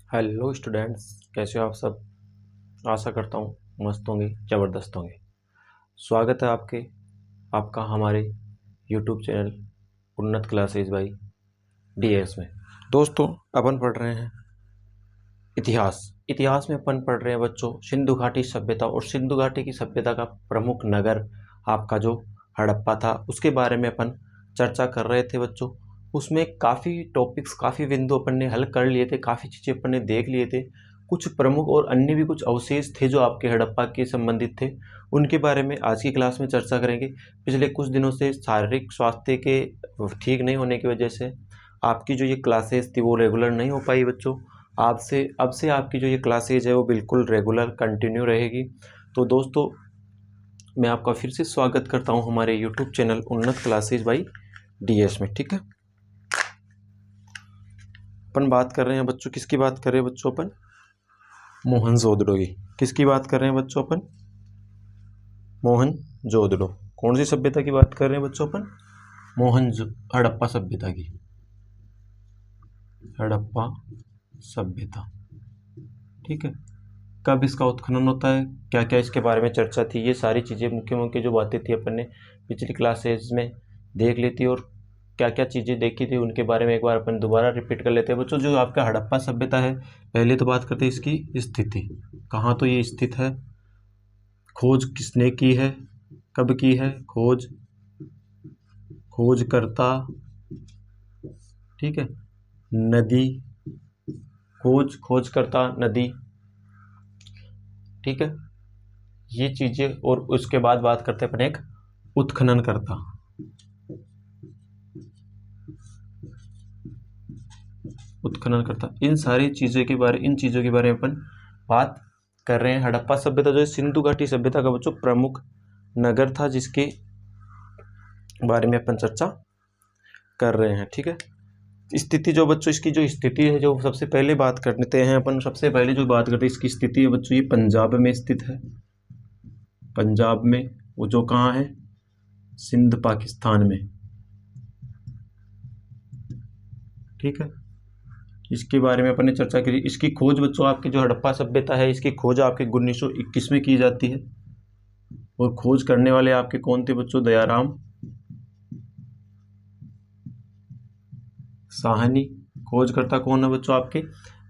Hello students, कैसे हो आप सब। आशा करता हूँ मस्त होंगे, ज़बरदस्त होंगे। स्वागत है आपका हमारे यूट्यूब चैनल उन्नत क्लासेज बाई डीएस में। दोस्तों, अपन पढ़ रहे हैं इतिहास में अपन पढ़ रहे हैं बच्चों सिंधु घाटी सभ्यता, और सिंधु घाटी की सभ्यता का प्रमुख नगर आपका जो हड़प्पा था उसके बारे में अपन चर्चा कर रहे थे बच्चों। उसमें काफ़ी टॉपिक्स, काफ़ी बिंदु अपन ने हल कर लिए थे, काफ़ी चीज़ें अपन ने देख लिए थे। कुछ प्रमुख और अन्य भी कुछ अवशेष थे जो आपके हड़प्पा के संबंधित थे, उनके बारे में आज की क्लास में चर्चा करेंगे। पिछले कुछ दिनों से शारीरिक स्वास्थ्य के ठीक नहीं होने की वजह से आपकी जो ये क्लासेस थी वो रेगुलर नहीं हो पाई बच्चों। अब से आपकी जो ये क्लासेज है वो बिल्कुल रेगुलर कंटिन्यू रहेगी। तो दोस्तों, मैं आपका फिर से स्वागत करता हूँ हमारे यूट्यूब चैनल उन्नत क्लासेज बाई डीएस में। ठीक है, अपन बात कर रहे हैं बच्चों, किसकी बात कर रहे हैं बच्चों अपन? मोहनजोदड़ो की। किसकी बात कर रहे हैं बच्चों अपन? मोहनजोदड़ो। कौन सी सभ्यता की बात कर रहे हैं बच्चों अपन? हड़प्पा सभ्यता की। हड़प्पा सभ्यता, ठीक है। कब इसका उत्खनन होता है, क्या क्या इसके बारे में चर्चा थी, ये सारी चीज़ें मुख्य मुख्य जो बातें थी अपन ने पिछली क्लासेज में देख ली थी, और क्या क्या चीज़ें देखी थी उनके बारे में एक बार अपन दोबारा रिपीट कर लेते हैं बच्चों। जो आपका हड़प्पा सभ्यता है, पहले तो बात करते हैं इसकी स्थिति। कहाँ तो ये स्थित है, खोज किसने की है, कब की है, खोजकर्ता, ठीक है, नदी, खोजकर्ता, नदी, ठीक है, ये चीज़ें। और उसके बाद बात करते हैं अपन एक उत्खननकर्ता। इन चीज़ों के बारे में अपन बात कर रहे हैं। हड़प्पा सभ्यता जो है सिंधु घाटी सभ्यता का बच्चों प्रमुख नगर था, जिसके बारे में अपन चर्चा कर रहे हैं। ठीक है, स्थिति जो बच्चों, इसकी जो स्थिति है, जो सबसे पहले बात करते हैं अपन, सबसे पहले जो बात करते हैं इसकी स्थिति है बच्चों, ये पंजाब में स्थित है। पंजाब में, वो जो कहाँ है, सिंध पाकिस्तान में, ठीक है। इसके बारे में अपन ने चर्चा करी। इसकी खोज बच्चों, आपकी जो हड़प्पा सभ्यता है इसकी खोज आपके 1921 में की जाती है, और खोज करने वाले आपके कौन थे बच्चों? दयाराम साहनी। खोजकर्ता कौन है बच्चों? आपके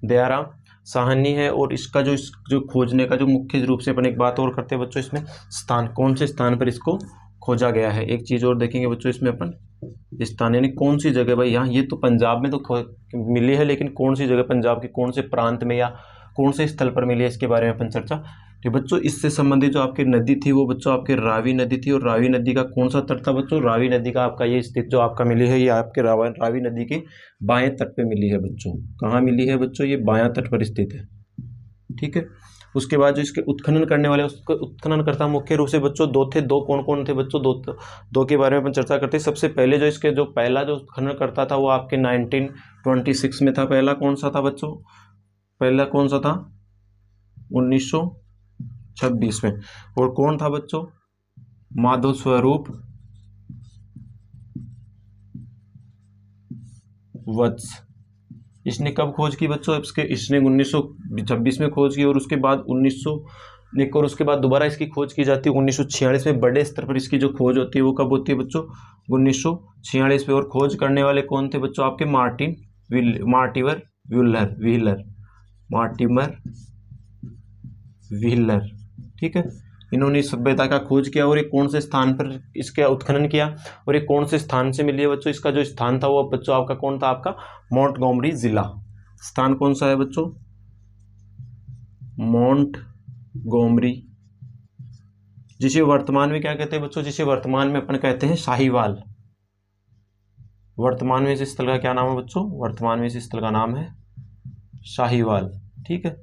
दयाराम साहनी है। और इसका जो खोजने का जो मुख्य रूप से अपन एक बात और करते हैं बच्चों, इसमें स्थान, कौन से स्थान पर इसको खोजा गया है। एक चीज और देखेंगे बच्चों इसमें अपन, स्थान यानी कौन सी जगह। भाई यहाँ ये तो पंजाब में तो मिली है, लेकिन कौन सी जगह, पंजाब के कौन से प्रांत में या कौन से स्थल पर मिली है, इसके बारे में अपन चर्चा। तो बच्चों, इससे संबंधित जो आपकी नदी थी वो बच्चों आपके रावी नदी थी। और रावी नदी का कौन सा तट था बच्चों? रावी नदी का आपका ये स्थित जो आपका मिली है, ये आपके रावी नदी के बाएं तट पे मिली है बच्चों। कहाँ मिली है बच्चों? ये बायां तट पर स्थित है, ठीक है। उसके बाद जो इसके उत्खनन करने वाले, उसके उत्खननकर्ता मुख्य रूप से बच्चों दो थे। दो कौन कौन थे बच्चों? दो के बारे में अपन चर्चा करते हैं। सबसे पहले जो इसके जो पहला जो उत्खनन करता था वो आपके 1926 में था। पहला कौन सा था बच्चों? पहला कौन सा था? 1926 में। और कौन था बच्चों? माधव स्वरूप वत्स। इसने कब खोज की बच्चों? इसने 1926 में खोज की, और उसके बाद 1901, और उसके बाद दोबारा इसकी खोज की जाती है 1946 में। बड़े स्तर पर इसकी जो खोज होती है वो कब होती है बच्चों? 1946 में। और खोज करने वाले कौन थे बच्चों? आपके मार्टिमर व्हीलर, ठीक है। इन्होंने सभ्यता का खोज किया, और ये कौन से स्थान पर इसका उत्खनन किया, और ये कौन से स्थान से मिली है बच्चों? इसका जो स्थान था वो बच्चों आपका कौन था? आपका मोंटगोमरी जिला। स्थान कौन सा है बच्चों? मोंटगोमरी, जिसे वर्तमान में क्या कहते हैं बच्चों? जिसे वर्तमान में अपन कहते हैं शाहीवाल। वर्तमान में इस स्थल का क्या नाम है बच्चों? वर्तमान में इस स्थल का नाम है शाहीवाल, ठीक है।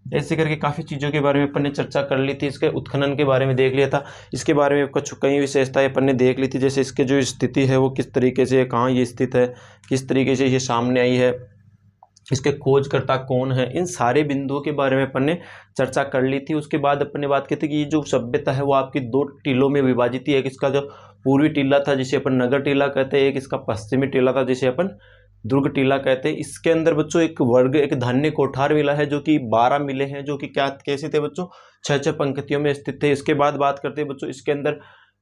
ऐसे करके काफ़ी चीज़ों के बारे में अपन ने चर्चा कर ली थी। इसके उत्खनन के बारे में देख लिया था, इसके बारे में कुछ कई विशेषताएं अपन ने देख ली थी, जैसे इसके जो स्थिति है वो किस तरीके से, कहाँ ये स्थित है, किस तरीके से ये सामने आई है, इसके खोजकर्ता कौन है, इन सारे बिंदुओं के बारे में अपन ने चर्चा कर ली थी। उसके बाद अपन ने बात की थी कि ये जो सभ्यता है वो आपकी दो टीलों में विभाजित थी। एक इसका जो पूर्वी टीला था जिसे अपन नगर टीला कहते हैं, एक इसका पश्चिमी टीला था जिसे अपन दुर्ग टीला कहते हैं। इसके अंदर बच्चों एक धान्य कोठार मिला है जो कि 12 मिले हैं, जो कि क्या कैसे थे बच्चों, 6-6 पंक्तियों में स्थित थे। इसके बाद बात करते हैं बच्चों, इसके अंदर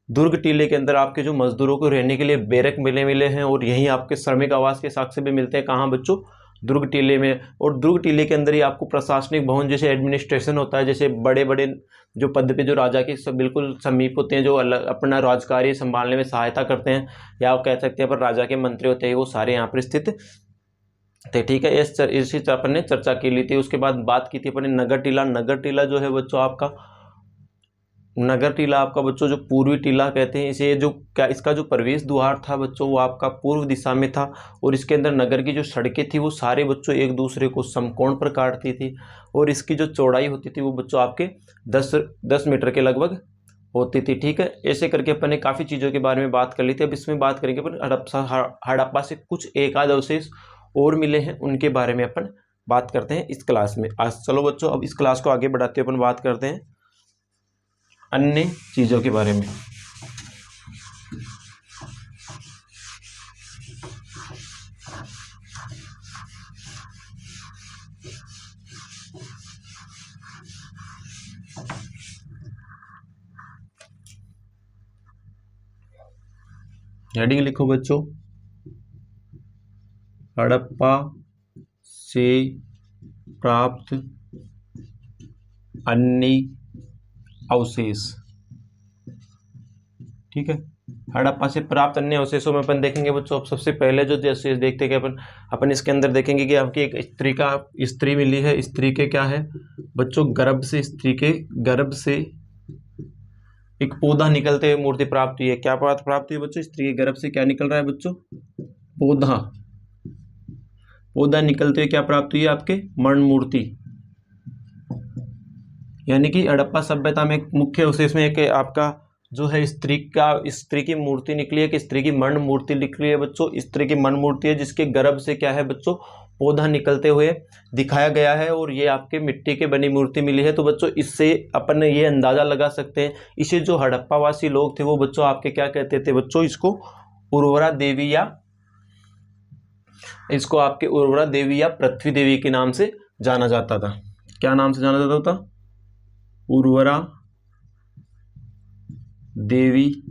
दुर्ग टीले के अंदर आपके जो मजदूरों को रहने के लिए बैरक मिले हैं, और यहीं आपके श्रमिक आवास के साक्ष्य भी मिलते हैं। कहाँ बच्चों, दुर्ग टीले में। और दुर्ग टीले के अंदर ही आपको प्रशासनिक भवन जैसे एडमिनिस्ट्रेशन होता है, जैसे बड़े बड़े जो पद पे जो राजा के सब बिल्कुल समीप होते हैं, जो अलग अपना राजकार्य संभालने में सहायता करते हैं, या आप कह सकते हैं पर राजा के मंत्री होते हैं, वो सारे यहाँ पर स्थित थे। ठीक है, इसी अपन ने चर्चा की ली थी। उसके बाद बात की थी अपन ने नगर टीला। नगर टीला जो है बच्चों आपका, नगर टीला आपका बच्चों जो पूर्वी टीला कहते हैं इसे, जो क्या इसका जो प्रवेश द्वार था बच्चों वो आपका पूर्व दिशा में था, और इसके अंदर नगर की जो सड़कें थी वो सारे बच्चों एक दूसरे को समकोण पर काटती थी, और इसकी जो चौड़ाई होती थी वो बच्चों आपके 10 मीटर के लगभग होती थी। ठीक है, ऐसे करके अपन ने काफ़ी चीज़ों के बारे में बात कर ली थी। अब इसमें बात करेंगे अपन हड़प्पा से कुछ एक आध अवशेष और मिले हैं, उनके बारे में अपन बात करते हैं इस क्लास में आज। चलो बच्चों, अब इस क्लास को आगे बढ़ाते हुए अपन बात करते हैं अन्य चीज़ों के बारे में। हेडिंग लिखो बच्चों, हड़प्पा से प्राप्त अन्य अवशेष। ठीक है, हड़प्पा से प्राप्त अन्य अवशेषों में अपन देखेंगे बच्चों, अब सबसे पहले जो अवशेष देखते हैं कि अपन इसके अंदर देखेंगे कि आपकी एक स्त्री मिली है। स्त्री के क्या है बच्चों, गर्भ से, स्त्री के गर्भ से एक पौधा निकलते हुए मूर्ति प्राप्त हुई है। क्या बात प्राप्त हुई है बच्चों, स्त्री के गर्भ से क्या निकल रहा है बच्चों, पौधा निकलते हुए क्या प्राप्त हुई है आपके, मर्ण मूर्ति। यानी कि हड़प्पा सभ्यता में एक मुख्य अवशेष में एक आपका जो है स्त्री की मूर्ति निकली है, कि स्त्री की मर्ण मूर्ति निकली है बच्चों। स्त्री की मर्ण मूर्ति है जिसके गर्भ से क्या है बच्चों, पौधा निकलते हुए दिखाया गया है, और ये आपके मिट्टी के बनी मूर्ति मिली है। तो बच्चों इससे अपन ये अंदाजा लगा सकते हैं, इसे जो हड़प्पावासी लोग थे वो बच्चों आपके क्या कहते थे बच्चों, इसको उर्वरा देवी या पृथ्वी देवी के नाम से जाना जाता था। क्या नाम से जाना जाता था, उर्वरा देवी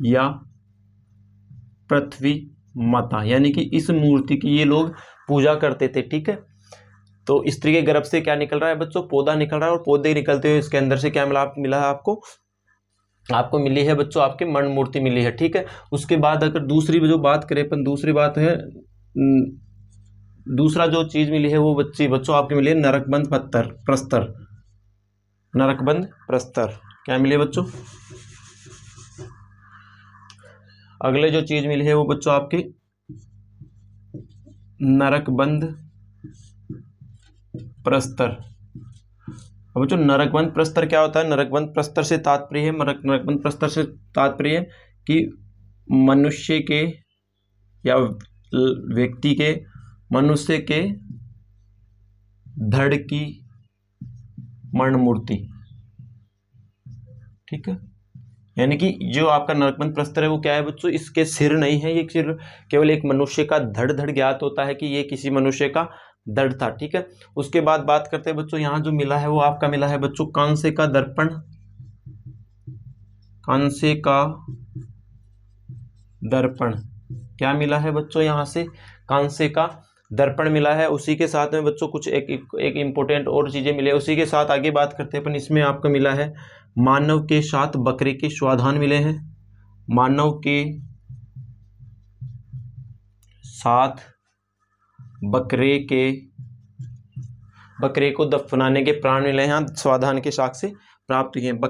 या पृथ्वी माता। यानी कि इस मूर्ति की ये लोग पूजा करते थे। ठीक है, तो स्त्री के गर्भ से क्या निकल रहा है बच्चों, पौधा निकल रहा है, और पौधे निकलते हुए इसके अंदर से क्या मिला है आपको मिली है बच्चों आपके मर्ण मूर्ति मिली है। ठीक है, उसके बाद अगर दूसरी जो बात करें अपन, दूसरी बात है दूसरा जो चीज मिली है वो बच्चों आपकी मिली है नरकबंद प्रस्तर। नरकबंद प्रस्तर क्या मिली है बच्चों, अगले जो चीज मिली है वो बच्चों आपकी नरकबंद प्रस्तर। अब बच्चों नरकबंद प्रस्तर क्या होता है, नरकबंद प्रस्तर से तात्पर्य है कि मनुष्य के या व्यक्ति के, मनुष्य के धड़ की मर्ण मूर्ति। ठीक है, यानी कि जो आपका नरकबंद प्रस्तर है वो क्या है बच्चों, इसके सिर नहीं है, ये सिर केवल एक मनुष्य का धड़ ज्ञात होता है कि ये किसी मनुष्य का धड़ था। ठीक है, उसके बाद बात करते हैं बच्चों, यहाँ जो मिला है वो आपका मिला है बच्चों कांसे का दर्पण। कांसे का दर्पण क्या मिला है बच्चों, यहाँ से कांसे का दर्पण मिला है। उसी के साथ में बच्चों कुछ एक इंपॉर्टेंट और चीजें मिले। उसी के साथ आगे बात करते हैं अपन, इसमें आपका मिला है मानव के साथ बकरे के स्वाधान मिले हैं। मानव के साथ बकरे को दफनाने के प्राण मिले हैं, स्वाधान के साक्ष्य प्राप्त हुए हैं।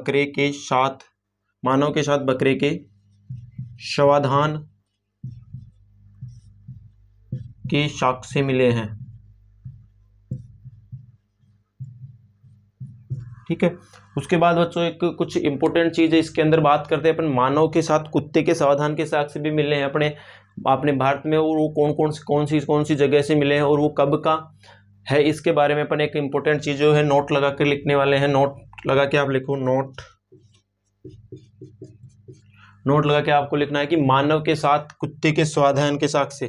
मानव के साथ बकरे के स्वाधान के साक्ष्य मिले हैं। ठीक है, उसके बाद बच्चों कुछ इंपॉर्टेंट चीज है इसके अंदर बात करते हैं अपन, मानव के साथ कुत्ते के सावधान के साक्ष्य भी मिले हैं अपने भारत में, और वो कौन सी जगह से मिले हैं और वो कब का है, इसके बारे में अपन एक इंपॉर्टेंट चीज जो है नोट लगा कर लिखने वाले हैं। नोट लगा के आप लिखो, नोट लगा के आपको लिखना है कि मानव के साथ कुत्ते के स्वाधान के साक्ष्य।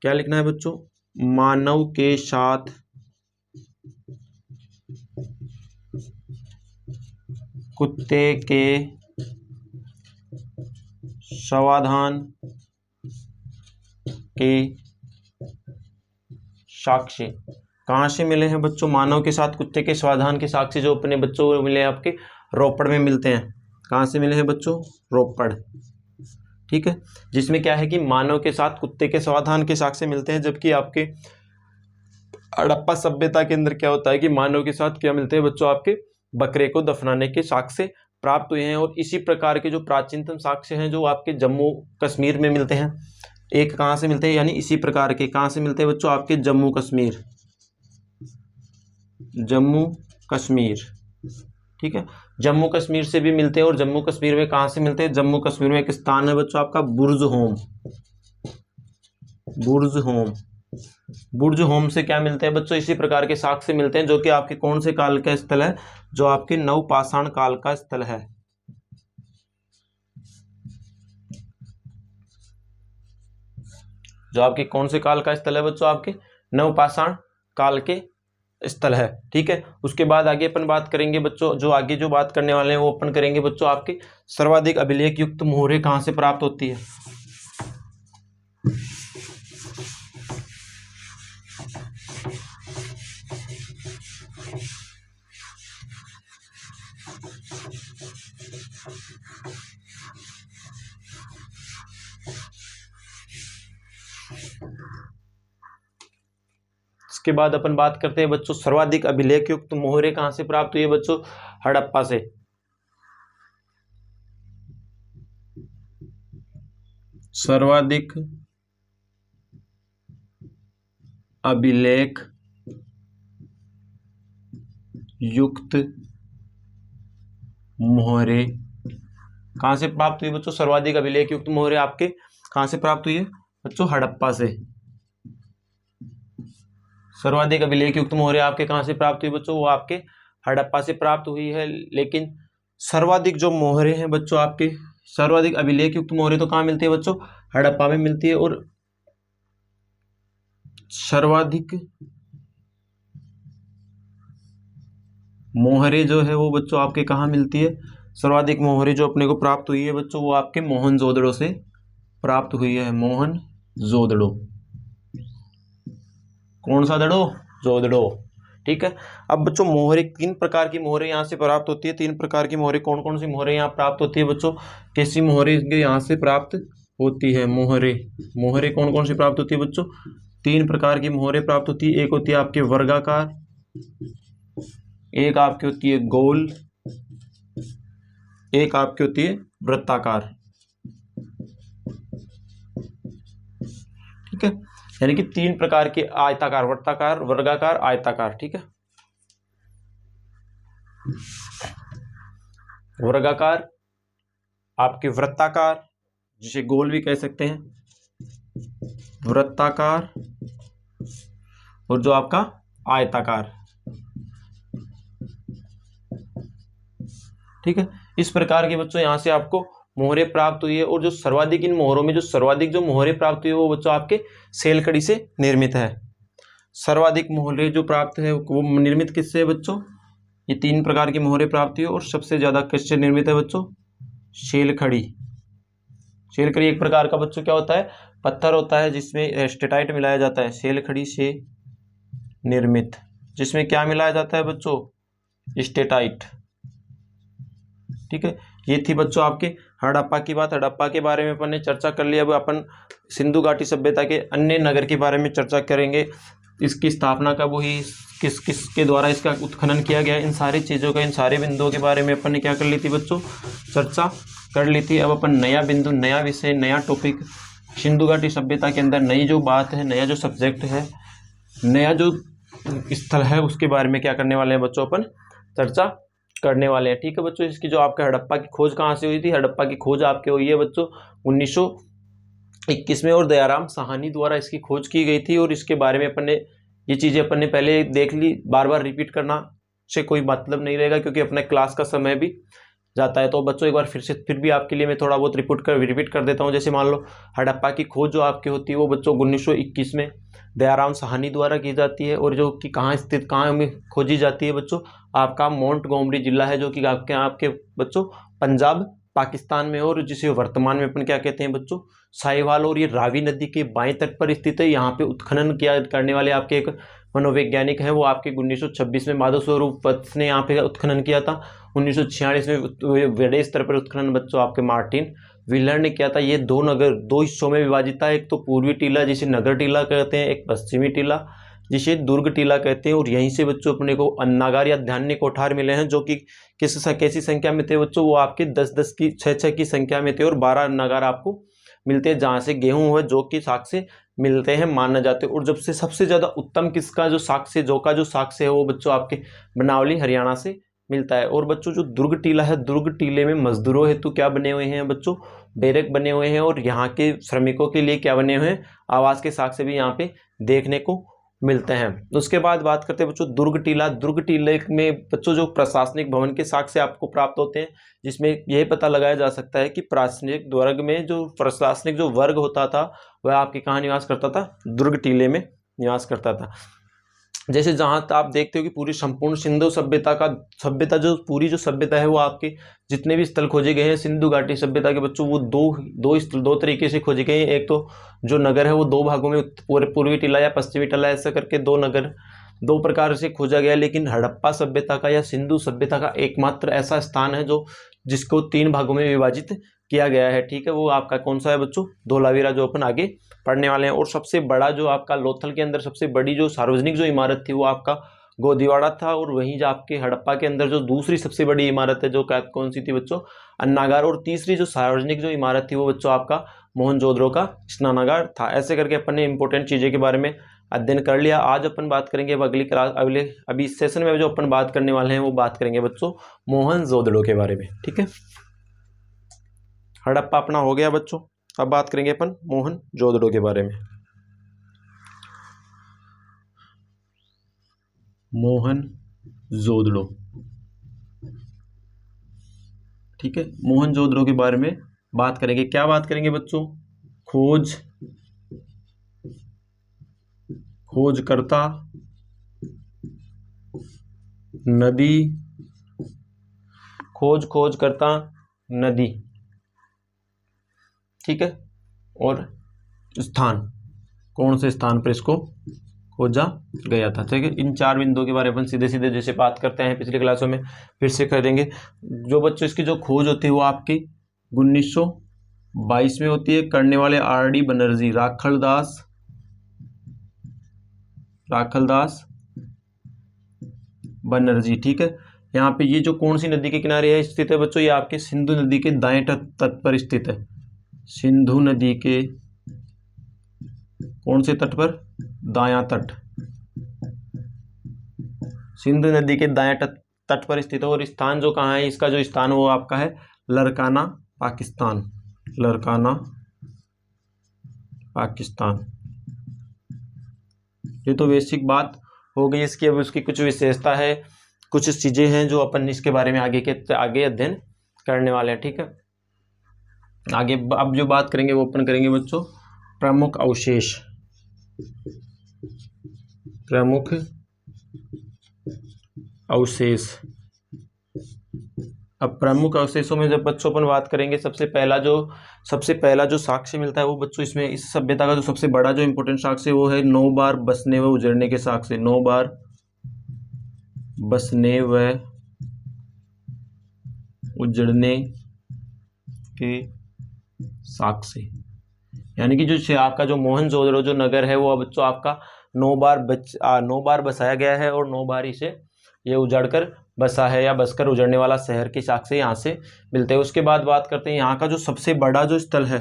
क्या लिखना है बच्चों, मानव के साथ कुत्ते के समाधान के साक्ष्य कहाँ से मिले हैं बच्चों, मानव के साथ कुत्ते के समाधान के साक्ष्य जो अपने बच्चों को मिले हैं आपके रोपड़ में मिलते हैं। कहाँ से मिले हैं बच्चों, रोपड़। ठीक है, जिसमें क्या है कि मानव के साथ कुत्ते के समाधान के साक्ष्य मिलते हैं, जबकि आपके हड़प्पा सभ्यता के अंदर क्या होता है कि मानव के साथ क्या मिलते हैं बच्चों, आपके बकरे को दफनाने के साक्ष्य प्राप्त हुए हैं। और इसी प्रकार के जो प्राचीनतम साक्ष्य हैं जो आपके जम्मू कश्मीर में मिलते हैं। एक कहाँ से मिलते हैं, यानी इसी प्रकार के कहाँ से मिलते हैं बच्चों, आपके जम्मू कश्मीर, जम्मू कश्मीर। ठीक है, जम्मू कश्मीर से भी मिलते हैं। और जम्मू कश्मीर में कहाँ से मिलते हैं, जम्मू कश्मीर में एक स्थान है बच्चों आपका बुर्ज होम, बुर्ज होम। बुर्ज होम से क्या मिलते हैं बच्चों, इसी प्रकार के साक्ष्य मिलते हैं, जो कि आपके कौन से काल का स्थल है, जो आपके नवपाषाण काल का स्थल है। जो आपके कौन से काल का स्थल है बच्चों, आपके नवपाषाण काल के स्थल है। ठीक है, उसके बाद आगे अपन बात करेंगे बच्चों, जो आगे जो बात करने वाले हैं वो अपन करेंगे बच्चों, आपके सर्वाधिक अभिलेख युक्त मोहरें कहाँ से प्राप्त होती है। इसके बाद अपन बात करते हैं बच्चों, सर्वाधिक अभिलेख युक्त मोहरें कहाँ से प्राप्त हुई है बच्चों, हड़प्पा से। सर्वाधिक अभिलेख युक्त मोहरें कहाँ से प्राप्त हुई बच्चों, सर्वाधिक अभिलेख युक्त मोहरें आपके कहाँ से प्राप्त हुई है बच्चों, हड़प्पा से। सर्वाधिक अभिलेख युक्त मोहरें आपके कहाँ से प्राप्त हुई बच्चों, वो आपके हड़प्पा से प्राप्त हुई है। लेकिन सर्वाधिक जो मोहरें हैं बच्चों आपके, सर्वाधिक अभिलेख युक्त मोहरें तो कहाँ मिलती है बच्चों, हड़प्पा में मिलती है। और सर्वाधिक मोहरें जो है वो बच्चों आपके कहाँ मिलती है, सर्वाधिक मोहरें जो अपने को प्राप्त हुई है बच्चों, वो आपके मोहनजोदड़ो से प्राप्त हुई है। मोहनजोदड़ो, कौन सा दड़ो, जोदड़ो। ठीक है, अब बच्चों मोहरें, तीन प्रकार की मोहरें यहाँ से प्राप्त होती है। तीन प्रकार की मोहरें कौन कौन सी मोहरें यहाँ प्राप्त होती है बच्चों, कैसी मोहरें यहाँ से प्राप्त होती है, मोहरें कौन कौन सी प्राप्त होती है बच्चों, तीन प्रकार की मोहरें प्राप्त होती है। एक होती है आपके वर्गाकार, एक आपकी होती है गोल, एक आपकी होती है वृत्ताकार। ठीक है, यानी कि तीन प्रकार के, आयताकार, वृत्ताकार, वर्गाकार, आयताकार। ठीक है, वर्गाकार, आपके वृत्ताकार, जिसे गोल भी कह सकते हैं, वृत्ताकार, और जो आपका आयताकार। ठीक है, इस प्रकार के बच्चों यहाँ से आपको मोहरें प्राप्त हुई है। और जो सर्वाधिक इन मोहरों में जो सर्वाधिक जो मोहरें प्राप्त हुई है वो बच्चों आपके सेलखड़ी से निर्मित है। सर्वाधिक मोहरें जो प्राप्त है वो निर्मित किससे है बच्चों, ये तीन प्रकार की मोहरें प्राप्त हुई है। और सबसे ज्यादा किससे निर्मित है बच्चों, सेलखड़ी। सेलखड़ी एक प्रकार का बच्चों क्या होता है, पत्थर होता है जिसमें स्टेटाइट मिलाया जाता है, सेलखड़ी से निर्मित, जिसमें क्या मिलाया जाता है बच्चों, स्टेटाइट। ठीक है, ये थी बच्चों आपके हड़प्पा की बात। हड़प्पा के बारे में अपन ने चर्चा कर लिया। अब अपन सिंधु घाटी सभ्यता के अन्य नगर के बारे में चर्चा करेंगे। इसकी स्थापना कब हुई, किस किस के द्वारा इसका उत्खनन किया गया, इन सारी चीज़ों का, इन सारे बिंदुओं के बारे में अपन ने क्या कर ली थी बच्चों, चर्चा कर ली थी। अब अपन नया बिंदु, नया विषय, नया टॉपिक, सिंधु घाटी सभ्यता के अंदर नई जो बात है, नया जो सब्जेक्ट है, नया जो स्थल है, उसके बारे में क्या करने वाले हैं बच्चों, अपन चर्चा करने वाले हैं। ठीक है बच्चों, इसकी जो आपके हड़प्पा की खोज कहाँ से हुई थी, हड़प्पा की खोज आपके हुई है बच्चों 1921 में, और दयाराम साहनी द्वारा इसकी खोज की गई थी। और इसके बारे में अपन ने ये चीज़ें अपन ने पहले देख ली, बार बार रिपीट करना से कोई मतलब नहीं रहेगा, क्योंकि अपने क्लास का समय भी जाता है। तो बच्चों एक बार फिर भी आपके लिए मैं थोड़ा बहुत रिपीट कर देता हूँ। जैसे मान लो हड़प्पा की खोज जो आपकी होती है वो बच्चों 1921 में दयाराम साहनी द्वारा की जाती है, और जो कि कहाँ में खोजी जाती है बच्चों, आपका मोंटगोमरी जिला है जो कि आपके बच्चों पंजाब पाकिस्तान में, और जिसे वर्तमान में अपन क्या कहते हैं बच्चों, साहिवाल। और ये रावी नदी के बाएं तट पर स्थित है। यहाँ पे उत्खनन किया करने वाले आपके एक मनोवैज्ञानिक हैं, वो आपके 1926 में माधव स्वरूप वत्स ने यहाँ पे उत्खनन किया था। 1946 में बड़े स्तर पर उत्खनन बच्चों आपके मार्टिन व्हीलर ने किया था। ये दो हिस्सों में विभाजित था, एक तो पूर्वी टीला जिसे नगर टीला कहते हैं, एक पश्चिमी टीला जिसे दुर्ग टीला कहते हैं। और यहीं से बच्चों अपने को अन्नागार या धान्य कोठार मिले हैं, जो कि कैसी संख्या में थे बच्चों, वो आपके 10-10 की 6-6 की संख्या में थे, और 12 अन्नागार आपको मिलते हैं जहाँ से गेहूं है जो कि साग से मिलते हैं माना जाते हैं। और जब से सबसे ज़्यादा उत्तम किसका जो साग से जो साग से है वो बच्चों आपके बनावली हरियाणा से मिलता है। और बच्चों जो दुर्ग टीला है, दुर्ग टीले में मजदूरों हेतु क्या बने हुए हैं बच्चों, बैरक बने हुए हैं, और यहाँ के श्रमिकों के लिए क्या बने हुए हैं, आवास के साग से भी यहाँ पे देखने को मिलते हैं। उसके बाद बात करते हैं बच्चों दुर्ग टीले में बच्चों जो प्रशासनिक भवन के साग से आपको प्राप्त होते हैं, जिसमें यह पता लगाया जा सकता है कि प्रशासनिक वर्ग में जो प्रशासनिक जो वर्ग होता था वह आपके कहाँ निवास करता था, दुर्ग टीले में निवास करता था। जैसे जहाँ आप देखते हो कि पूरी संपूर्ण सिंधु सभ्यता जो पूरी जो सभ्यता है वो आपके जितने भी स्थल खोजे गए हैं सिंधु घाटी सभ्यता के बच्चों, वो दो तरीके से खोजे गए हैं। एक तो जो नगर है वो दो भागों में, पूर्वी टीला या पश्चिमी टीला, ऐसा करके दो प्रकार से खोजा गया। लेकिन हड़प्पा सभ्यता का या सिंधु सभ्यता का एकमात्र ऐसा स्थान है जो जिसको 3 भागों में विभाजित किया गया है। ठीक है, वो आपका कौन सा है बच्चों, धोलावीरा, जो अपन आगे पढ़ने वाले हैं। और सबसे बड़ा जो आपका लोथल के अंदर सबसे बड़ी जो सार्वजनिक जो इमारत थी वो आपका गोदीवाड़ा था। और वहीं जो आपके हड़प्पा के अंदर जो दूसरी सबसे बड़ी इमारत है जो कौन सी थी बच्चों, अन्नागार। और तीसरी जो सार्वजनिक जो इमारत थी वो बच्चों आपका मोहनजोदड़ो का स्नानागार था। ऐसे करके अपन ने इंपॉर्टेंट चीज़ें के बारे में अध्ययन कर लिया। आज अपन बात करेंगे अब अभी इस सेशन में जो अपन बात करने वाले हैं वो बात करेंगे बच्चों मोहनजोदड़ो के बारे में। ठीक है, हड़प्पा अपना हो गया बच्चों, अब बात करेंगे अपन मोहनजोदड़ो के बारे में। मोहनजोदड़ो, ठीक है, मोहनजोदड़ो के बारे में बात करेंगे। क्या बात करेंगे बच्चों, खोजकर्ता, नदी, खोजकर्ता नदी, ठीक है, और स्थान, कौन से स्थान पर इसको खोजा गया था। ठीक है, इन 4 बिंदुओं के बारे में सीधे जैसे बात करते हैं पिछले क्लासों में फिर से करेंगे। जो बच्चों इसकी जो खोज होती है वो आपकी 1922 में होती है। करने वाले RD बनर्जी, राखलदास बनर्जी। ठीक है, यहाँ पे ये जो कौन सी नदी के किनारे है स्थित है बच्चों, ये आपके सिंधु नदी के दाएं तट पर स्थित है। सिंधु नदी के कौन से तट पर, दायां तट, सिंधु नदी के दाएं तट पर स्थित है। और स्थान जो कहाँ है, इसका जो स्थान वो आपका है लरकाना, पाकिस्तान, लरकाना, पाकिस्तान। ये तो बेसिक बात हो गई इसकी। अब उसकी कुछ विशेषता है, कुछ चीजें हैं जो अपन इसके बारे में आगे अध्ययन करने वाले हैं। ठीक है, आगे अब जो बात करेंगे वो अपन करेंगे बच्चों प्रमुख अवशेष। अब प्रमुख अवशेषों में जब बच्चों अपन बात करेंगे, सबसे पहला जो साक्ष्य मिलता है वो बच्चों इसमें इस सभ्यता का जो सबसे बड़ा जो इंपॉर्टेंट साक्ष्य वो है 9 बार बसने व उजड़ने के साक्ष्य। 9 बार बसने व उजड़ने के साक्ष्य, यानी कि जो आपका जो मोहनजोदड़ो जो नगर है वो बच्चों आपका 9 बार बसाया गया है, और 9 बार इसे ये उजड़कर बसा है या बसकर उजड़ने वाला शहर के साक्ष्य यहाँ से मिलते हैं। उसके बाद बात करते हैं यहाँ का जो सबसे बड़ा जो स्थल है,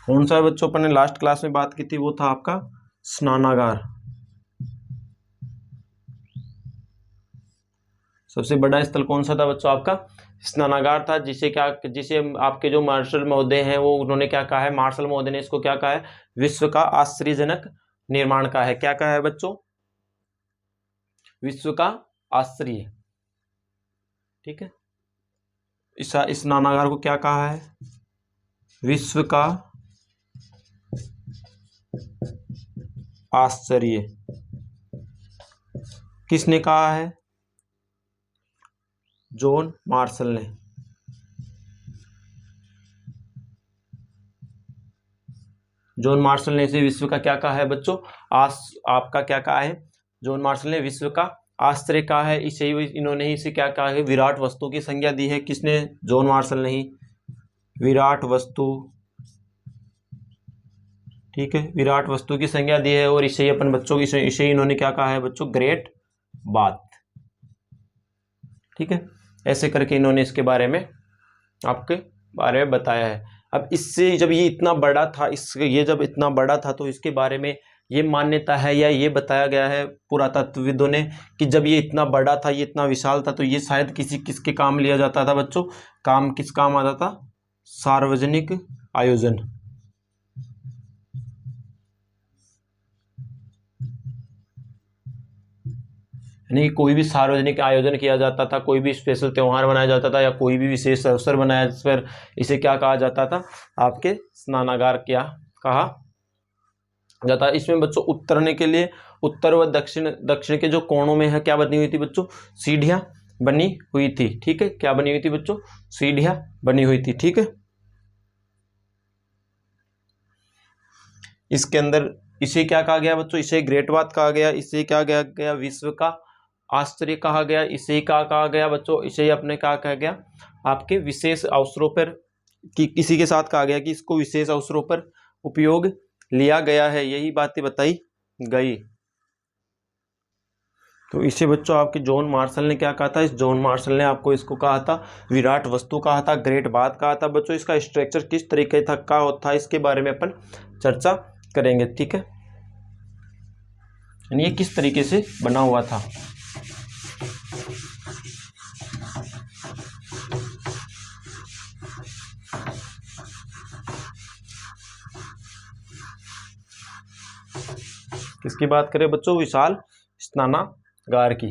कौन सा है बच्चों, अपन ने लास्ट क्लास में बात की थी, वो था आपका स्नानागार। सबसे बड़ा स्थल कौन सा था बच्चों, आपका स्नानागार था, जिसे आपके जो मार्शल महोदय हैं वो उन्होंने क्या कहा है, मार्शल महोदय ने इसको क्या कहा है, विश्व का आश्चर्यजनक निर्माण कहा है। क्या कहा है बच्चों, विश्व का आश्चर्य, ठीक है। इस स्नानागार को क्या कहा है, विश्व का आश्चर्य। किसने कहा है, जॉन मार्शल ने। जॉन मार्शल ने इसे विश्व का क्या कहा है बच्चों, आपका क्या कहा है, जॉन मार्शल ने विश्व का आश्चर्य कहा है। इन्होंने ही इसे क्या कहा है, विराट वस्तु की संज्ञा दी है। किसने, जॉन मार्शल ने ही विराट वस्तु, ठीक है, विराट वस्तु की संज्ञा दी है। और इसे अपन बच्चों की इसे इन्होंने क्या कहा है बच्चों, ग्रेट बात, ठीक है। ऐसे करके इन्होंने इसके बारे में आपके बारे में बताया है। अब इससे जब ये इतना बड़ा था, ये जब इतना बड़ा था तो इसके बारे में ये मान्यता है या ये बताया गया है पुरातत्वविदों ने कि जब ये इतना बड़ा था, ये इतना विशाल था, तो ये शायद किसके काम लिया जाता था बच्चों, किस काम आता था, सार्वजनिक आयोजन। यानी कोई भी सार्वजनिक आयोजन किया जाता था, कोई भी स्पेशल त्यौहार मनाया जाता था या कोई भी विशेष अवसर बनाया, जिस पर इसे क्या कहा जाता था, आपके स्नानागार क्या कहा जाता है। इसमें बच्चों उतरने के लिए उत्तर व दक्षिण के जो कोणों में है क्या बनी हुई थी बच्चों, सीढ़ियां बनी हुई थी, ठीक है। क्या बनी हुई थी बच्चों, सीढ़ियां बनी हुई थी, ठीक है। इसके अंदर इसे क्या कहा गया बच्चों, इसे ग्रेट बात कहा गया, इसे क्या कहा गया, विश्व का आश्चर्य कहा गया। इसे क्या कहा गया बच्चों, इसे अपने क्या कहा गया, आपके विशेष अवसरों पर किसी के साथ कहा गया कि इसको विशेष अवसरों पर उपयोग लिया गया है, यही बातें बताई गई। तो इसे बच्चों आपके जॉन मार्शल ने क्या कहा था, इस जॉन मार्शल ने आपको इसको कहा था विराट वस्तु कहा था, ग्रेट बात कहा था। बच्चों इसका स्ट्रक्चर किस तरीके का होता, इसके बारे में अपन चर्चा करेंगे, ठीक है। यानी ये किस तरीके से बना हुआ था। किसकी बात करें बच्चों, विशाल स्नानागार की,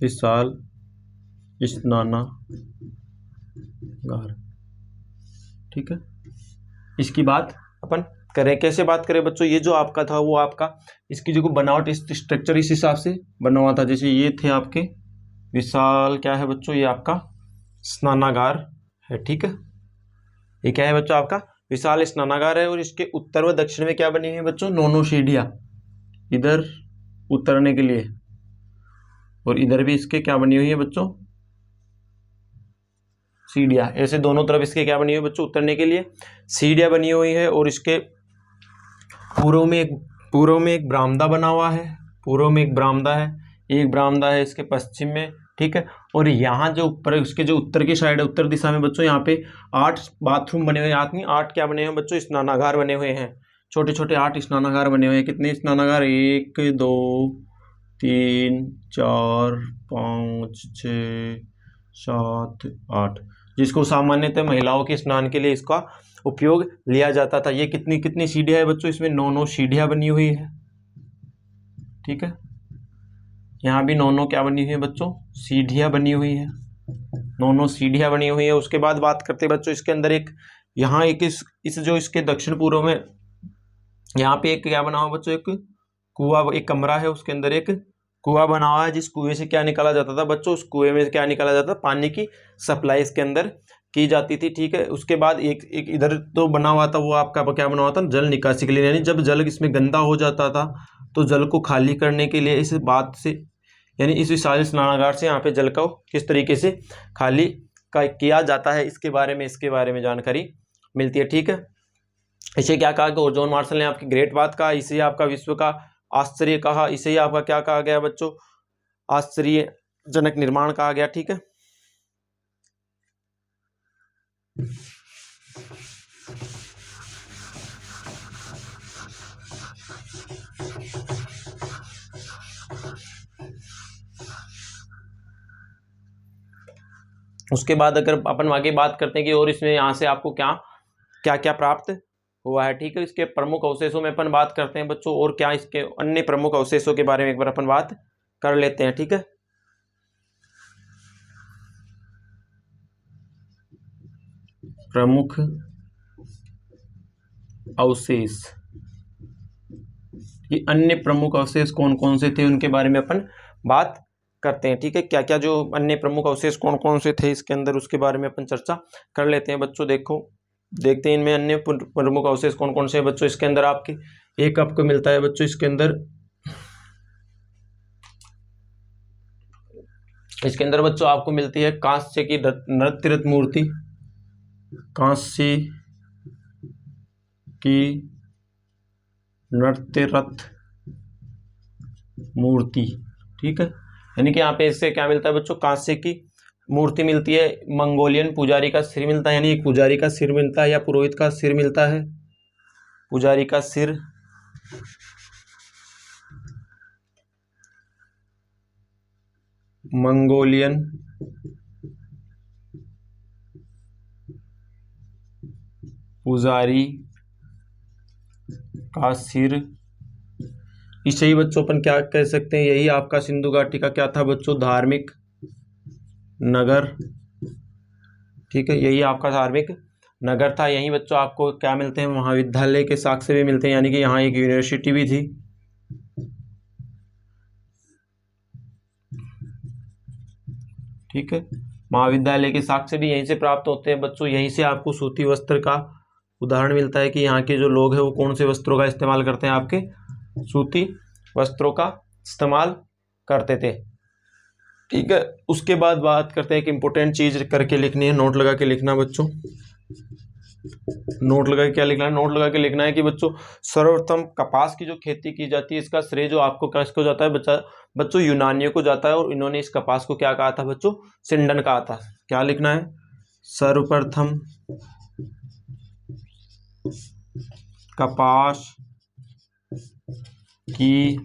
विशाल स्नानागार, ठीक है। इसकी बात अपन करें, कैसे बात करें बच्चों, ये जो आपका था वो आपका इसकी जो बनावट, इस स्ट्रक्चर इस हिसाब से बना हुआ था। जैसे ये थे आपके विशाल, क्या है बच्चों, ये आपका स्नानागार है, ठीक है। ये क्या है बच्चों, आपका विशाल स्नानागार है। और इसके उत्तर व दक्षिण में क्या बनी हुई है बच्चों, नौ सीढ़ियां, इधर उतरने के लिए, और इधर भी इसके क्या बनी हुई है बच्चों, सीढ़ियां। ऐसे दोनों तरफ इसके क्या बनी हुई है बच्चों, उतरने के लिए सीढ़ियां बनी हुई है। और इसके पूर्व में एक बरामदा बना हुआ है, पूर्व में एक बरामदा है, एक बरामदा है इसके पश्चिम में, ठीक है। और यहाँ जो ऊपर उसके जो उत्तर की साइड है, उत्तर दिशा में बच्चों यहाँ पे 8 बाथरूम बने हुए हैं, 8 क्या बने हुए हैं बच्चों, स्नानागार बने हुए हैं, छोटे छोटे 8 स्नानागार बने हुए हैं। कितने स्नानागार, 1 2 3 4 5 6 7 8, जिसको सामान्यतः महिलाओं के स्नान के लिए इसका उपयोग लिया जाता था। ये कितनी सीढ़ियां है बच्चों, इसमें 9 सीढ़ियां बनी हुई है, ठीक है। यहाँ भी 9 क्या बनी हुई है बच्चों, सीढ़ियां बनी हुई है, 9 सीढ़ियां बनी हुई है। उसके बाद बात करते हैं बच्चों, इसके अंदर एक यहाँ एक इस जो इसके दक्षिण पूर्व में यहाँ पे एक क्या बना हुआ बच्चों, एक कुआं, एक कमरा है, उसके अंदर एक कुआं बना हुआ है, जिस कुएं से क्या निकाला जाता था बच्चों, उस कुएं में क्या निकाला जाता था, पानी की सप्लाई इसके अंदर की जाती थी, ठीक है। उसके बाद एक इधर तो बना हुआ था, वो आपका क्या बना हुआ था, जल निकासी के लिए। यानी जब जल इसमें गंदा हो जाता था तो जल को खाली करने के लिए इस बात से, यानी इस विशाल स्नानागार से यहाँ पे जल को किस तरीके से खाली किया जाता है, इसके बारे में जानकारी मिलती है, ठीक है। इसे क्या कहा कि जॉन मार्शल ने आपकी ग्रेट बात कहा, इसे आपका विश्व का आश्चर्य कहा, इसे ही आपका क्या कहा गया बच्चों, आश्चर्यजनक निर्माण कहा गया, ठीक है। उसके बाद अगर अपन आगे बात करते हैं कि और इसमें यहाँ से आपको क्या क्या क्या प्राप्त हुआ है, ठीक है। इसके प्रमुख अवशेषों में अपन बात करते हैं बच्चों, और क्या इसके अन्य प्रमुख अवशेषों के बारे में एक बार अपन बात कर लेते हैं, ठीक है। प्रमुख अवशेष, ये अन्य प्रमुख अवशेष कौन कौन से थे उनके बारे में अपन बात करते हैं, ठीक है। क्या क्या जो अन्य प्रमुख अवशेष कौन कौन से थे इसके अंदर, उसके बारे में अपन चर्चा कर लेते हैं बच्चों। देखो देखते हैं इनमें अन्य प्रमुख अवशेष कौन कौन से हैं बच्चों। इसके अंदर आपके एक आपको मिलता है बच्चों, इसके अंदर बच्चों आपको मिलती है कांस्य की नृत्य रथ मूर्ति, कांस्य की नृत्य रथ मूर्ति, ठीक है। यानी कि यहाँ पे इससे क्या मिलता है बच्चों, कांस्य की मूर्ति मिलती है, मंगोलियन पुजारी का सिर मिलता है, यानी एक पुजारी का सिर मिलता है या पुरोहित का सिर मिलता है, पुजारी का सिर, मंगोलियन पुजारी का सिर। इसे ही बच्चों अपन क्या कह सकते हैं, यही आपका सिंधु घाटी का क्या था बच्चों, धार्मिक नगर, ठीक है। यही आपका धार्मिक नगर था। यहीं बच्चों आपको क्या मिलते हैं, महाविद्यालय के साक्ष्य भी मिलते हैं, यानी कि यहाँ एक यूनिवर्सिटी भी थी, ठीक है। महाविद्यालय के साक्ष्य भी यहीं से प्राप्त होते हैं बच्चों। यहीं से आपको सूती वस्त्र का उदाहरण मिलता है कि यहाँ के जो लोग हैं वो कौन से वस्त्रों का इस्तेमाल करते हैं, आपके सूती वस्त्रों का इस्तेमाल करते थे, ठीक है। उसके बाद बात करते हैं कि इंपॉर्टेंट चीज करके लिखनी है, नोट लगा के लिखना बच्चों। नोट लगा के क्या लिखना है, नोट लगा के लिखना है कि बच्चों सर्वप्रथम कपास की जो खेती की जाती है इसका श्रेय जो आपको किसको जाता है बच्चों, यूनानियों को जाता है। और इन्होंने इस कपास को क्या कहा था बच्चों, सिंडन कहा था। क्या लिखना है, सर्वप्रथम कपास की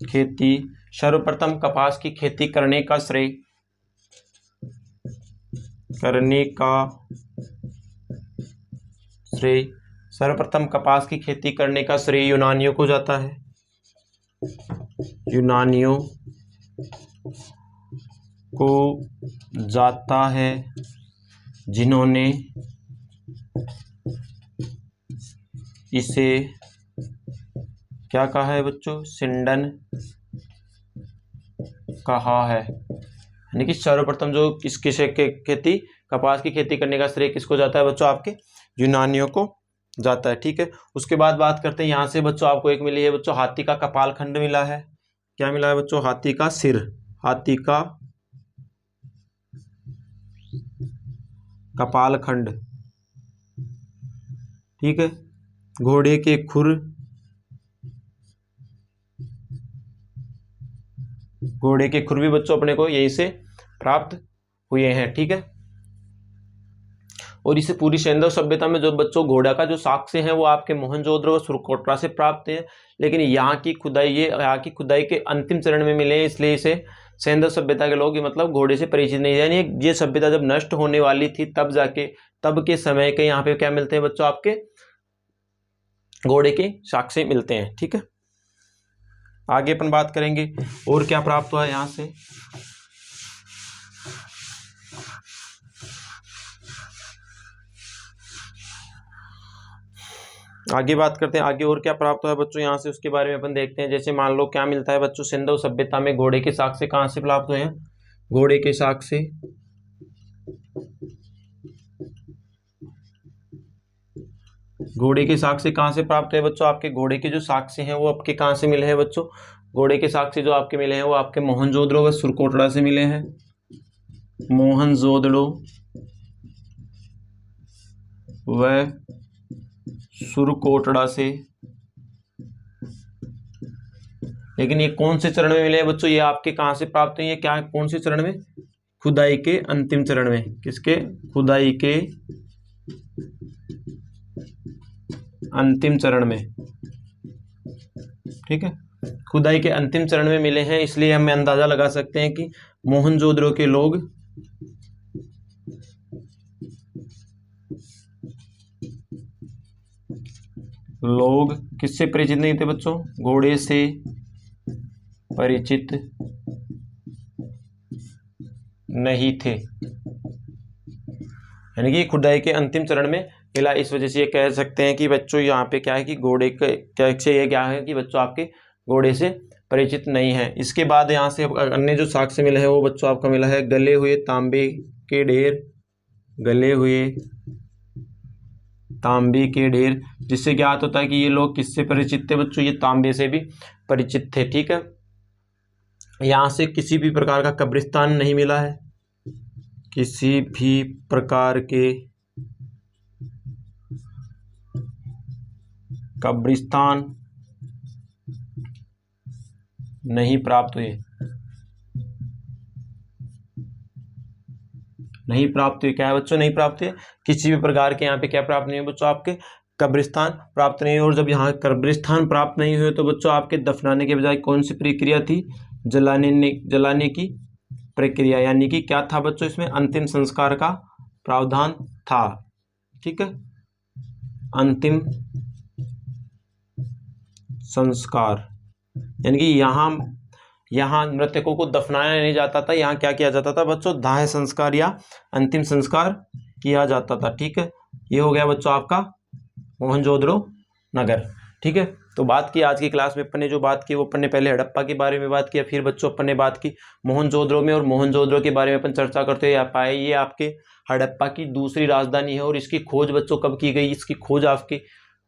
खेती, सर्वप्रथम कपास की खेती करने का श्रेय सर्वप्रथम कपास की खेती करने का श्रेय यूनानियों को जाता है, यूनानियों को जाता है, जिन्होंने इसे क्या कहा है बच्चों, सिंडन कहा है। यानी कि सर्वप्रथम जो इसकी खेती, कपास की खेती करने का श्रेय किसको जाता है बच्चों, आपके यूनानियों को जाता है, ठीक है। उसके बाद बात करते हैं यहाँ से बच्चों, आपको एक मिली है बच्चों हाथी का कपाल खंड मिला है। क्या मिला है बच्चों, हाथी का सिर, हाथी का कपाल खंड, ठीक है। घोड़े के खुर, घोड़े के खुर भी बच्चों अपने को यहीं से प्राप्त हुए हैं, ठीक है। और इसे पूरी सिंधु सभ्यता में जो बच्चों घोड़ा का जो साक्ष्य है वो आपके मोहनजोदड़ो और सुरकोटरा से प्राप्त है, लेकिन यहाँ की खुदाई के अंतिम चरण में मिले, इसलिए इसे सिंधु सभ्यता के लोग मतलब घोड़े से परिचित नहीं, यानी ये सभ्यता जब नष्ट होने वाली थी तब के समय के यहाँ पे क्या मिलते हैं बच्चों, आपके घोड़े के साक्ष्य मिलते हैं, ठीक है। आगे अपन बात करेंगे और क्या प्राप्त हुआ है यहाँ से। आगे बात करते हैं, आगे और क्या प्राप्त हुआ है बच्चों यहाँ से, उसके बारे में अपन देखते हैं। जैसे मान लो क्या मिलता है बच्चों, सिंधु सभ्यता में घोड़े के साक्ष्य कहाँ से प्राप्त हुए हैं, घोड़े के साक्ष्य कहाँ से प्राप्त है बच्चों, आपके घोड़े के जो साक्ष्य हैं वो आपके कहाँ से मिले हैं बच्चों, घोड़े के साक्ष्य जो आपके मिले हैं वो आपके मोहनजोदड़ो व सुरकोटड़ा से मिले हैं, मोहनजोदड़ो व सुरकोटड़ा से। लेकिन ये कौन से चरण में मिले हैं बच्चों, ये आपके कहाँ से प्राप्त है, ये क्या कौन से चरण में, खुदाई के अंतिम चरण में, किसके, खुदाई के अंतिम चरण में, ठीक है। खुदाई के अंतिम चरण में मिले हैं, इसलिए हम अंदाजा लगा सकते हैं कि मोहनजोदड़ो के लोग किससे परिचित नहीं थे बच्चों? घोड़े से परिचित नहीं थे, यानी कि खुदाई के अंतिम चरण में मिला। इस वजह से ये कह सकते हैं कि बच्चों यहाँ पे क्या है कि घोड़े से ये क्या है कि बच्चों आपके घोड़े से परिचित नहीं है। इसके बाद यहाँ से अन्य जो साक्ष्य मिला है वो बच्चों आपका मिला है गले हुए तांबे के ढेर, गले हुए तांबे के ढेर, जिससे ज्ञात होता है कि ये लोग किससे परिचित थे बच्चों? ये तांबे से भी परिचित थे। ठीक है, यहाँ से किसी भी प्रकार का कब्रिस्तान नहीं मिला है, किसी भी प्रकार के कब्रिस्तान नहीं प्राप्त हुए, नहीं प्राप्त हुए। क्या है बच्चों? नहीं प्राप्त हुए, किसी भी प्रकार के यहाँ पे क्या प्राप्त नहीं हुए बच्चों? आपके कब्रिस्तान प्राप्त नहीं हुए। और जब यहाँ कब्रिस्तान प्राप्त नहीं हुए तो बच्चों आपके दफनाने के बजाय कौन सी प्रक्रिया थी? जलाने की प्रक्रिया, यानी कि क्या था बच्चों? इसमें अंतिम संस्कार का प्रावधान था। ठीक है, अंतिम संस्कार, यानी कि यहाँ मृतकों को दफनाया नहीं जाता था, यहाँ क्या किया जाता था बच्चों? दाह संस्कार या अंतिम संस्कार किया जाता था। ठीक है, ये हो गया बच्चों आपका मोहनजोदड़ो नगर। ठीक है, तो बात की आज की क्लास में अपन ने जो बात की वो अपन ने पहले हड़प्पा के बारे में बात किया, फिर बच्चों अपन ने बात की मोहनजोदड़ो में, और मोहनजोदड़ो के बारे में अपन चर्चा करते हुए पाए ये आपके हड़प्पा की दूसरी राजधानी है। और इसकी खोज बच्चों कब की गई? इसकी खोज आपकी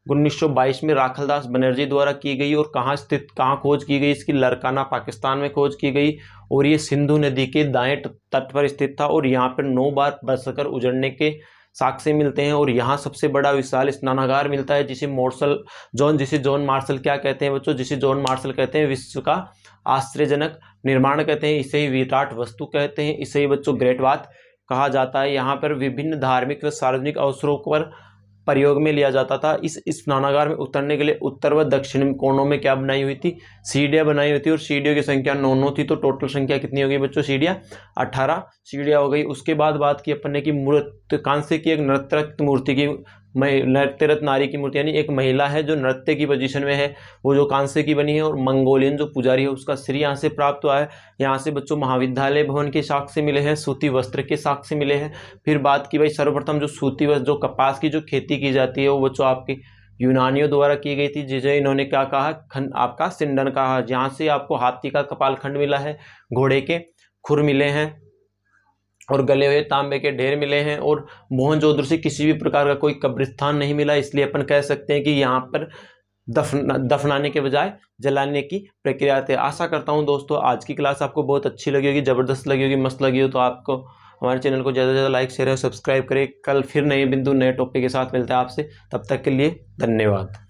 1922 में राखलदास बनर्जी द्वारा की गई। और कहाँ स्थित, कहाँ खोज की गई इसकी? लरकाना पाकिस्तान में खोज की गई। और ये सिंधु नदी के दाएं तट पर स्थित था। और यहाँ पर 9 बार बरसकर उजड़ने के साक्ष्य मिलते हैं। और यहाँ सबसे बड़ा विशाल स्नानागार मिलता है जिसे जॉन मार्शल क्या कहते हैं बच्चों? जिसे जॉन मार्शल कहते हैं विश्व का आश्चर्यजनक निर्माण कहते हैं, इसे ही विराट वस्तु कहते हैं, इसे ही बच्चों ग्रेट बाथ कहा जाता है। यहाँ पर विभिन्न धार्मिक व सार्वजनिक अवसरों पर प्रयोग में लिया जाता था। इस स्नानागार में उतरने के लिए उत्तर व दक्षिण कोनों में क्या बनाई हुई थी? सीढ़ियां बनाई हुई थी। और सीढ़ियों की संख्या 9 थी, तो टोटल संख्या कितनी हो गई बच्चों? सीढ़ियां 18 सीढ़ियां हो गई। उसके बाद बात की अपन ने कि मूर्ति, कांस्य की एक नृत्यरत मूर्ति की, नृत्यरत नारी की मूर्ति, यानी एक महिला है जो नृत्य की पोजीशन में है, वो जो कांस्य की बनी है। और मंगोलियन जो पुजारी है उसका सिर यहाँ से प्राप्त हुआ है। यहाँ से बच्चों महाविद्यालय भवन के साक्ष्य मिले हैं, सूती वस्त्र के साक्ष्य मिले हैं। फिर बात की भाई सर्वप्रथम जो सूती वस्त्र, जो कपास की जो खेती की जाती है वो बच्चों आपकी यूनानियों द्वारा की गई थी, जिसे इन्होंने क्या कहा? आपका सिंडन कहा। जहाँ से आपको हाथी का कपाल खंड मिला है, घोड़े के खुर मिले हैं और गले हुए तांबे के ढेर मिले हैं। और मोहनजोदड़ो से किसी भी प्रकार का कोई कब्रिस्तान नहीं मिला, इसलिए अपन कह सकते हैं कि यहाँ पर दफनाने के बजाय जलाने की प्रक्रिया थी। आशा करता हूँ दोस्तों आज की क्लास आपको बहुत अच्छी लगी होगी, ज़बरदस्त लगी होगी, मस्त लगी हो तो आपको हमारे चैनल को ज़्यादा से ज़्यादा लाइक शेयर और सब्सक्राइब करें। कल फिर नए बिंदु नए टॉपिक के साथ मिलते हैं आपसे, तब तक के लिए धन्यवाद।